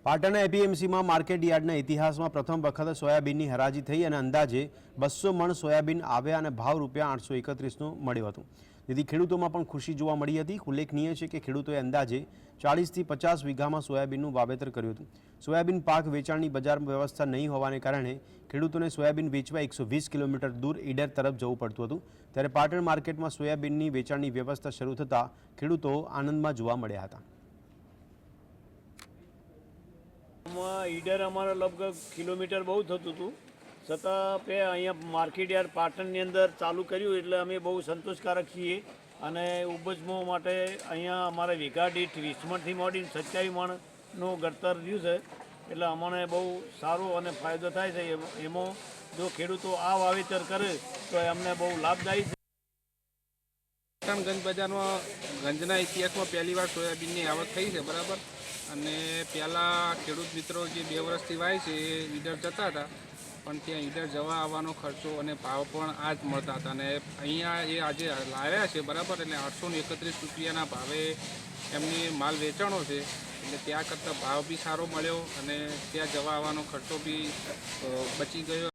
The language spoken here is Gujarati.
પાટણના એપીએમસીમાં માર્કેટ યાર્ડના ઇતિહાસમાં પ્રથમ વખત સોયાબીનની હરાજી થઈ અને અંદાજે 200 મણ સોયાબીન આવ્યા અને ભાવ ₹831નો મળ્યો હતો, જેથી ખેડૂતોમાં પણ ખુશી જોવા મળી હતી। ઉલ્લેખનીય છે કે ખેડૂતોએ અંદાજે 40થી 50 વીઘામાં સોયાબીનનું વાવેતર કર્યું હતું। સોયાબીન પાક વેચાણની બજાર વ્યવસ્થા નહીં હોવાને કારણે ખેડૂતોને સોયાબીન વેચવા 120 કિલોમીટર દૂર ઈડર તરફ જવું પડતું હતું, ત્યારે પાટણ માર્કેટમાં સોયાબીનની વેચાણની વ્યવસ્થા શરૂ થતાં ખેડૂતો આનંદમાં જોવા મળ્યા હતા। ઈડર અમારે લગભગ કિલોમીટર બહુ થતું હતું, છતાં पे અહીંયા માર્કેટ યાર્ડ પાટણની અંદર ચાલુ કર્યું એટલે અમે બહુ સંતોષકારક છીએ અને ઉપજમાં માટે અહીંયા અમારે વીઘા દીઠ 20 મણથી માંડીને 27 મણનું ઘડતર રહ્યું છે, એટલે અમને બહુ સારો અને ફાયદો થાય છે। એમાં જો ખેડૂતો આ વાવેતર કરે તો અમને બહુ લાભદાયી છે। પાટણગંજ બજારમાં ગંજના ઇતિહાસમાં પહેલીવાર સોયાબીનની આવક થઈ છે, બરાબર। અને પહેલાં ખેડૂત મિત્રો જે 2 વર્ષથી વાય છે એ ઈડર જતા હતા, પણ ત્યાં ઈડર જવા આવવાનો ખર્ચો અને ભાવ પણ આ જ મળતા હતા, અને અહીંયા એ આજે લાવ્યા છે, બરાબર। એટલે 831 રૂપિયાના ભાવે એમની માલ વેચાણો છે, એટલે ત્યાં કરતાં ભાવ બી સારો મળ્યો અને ત્યાં જવા આવવાનો ખર્ચો બી બચી ગયો।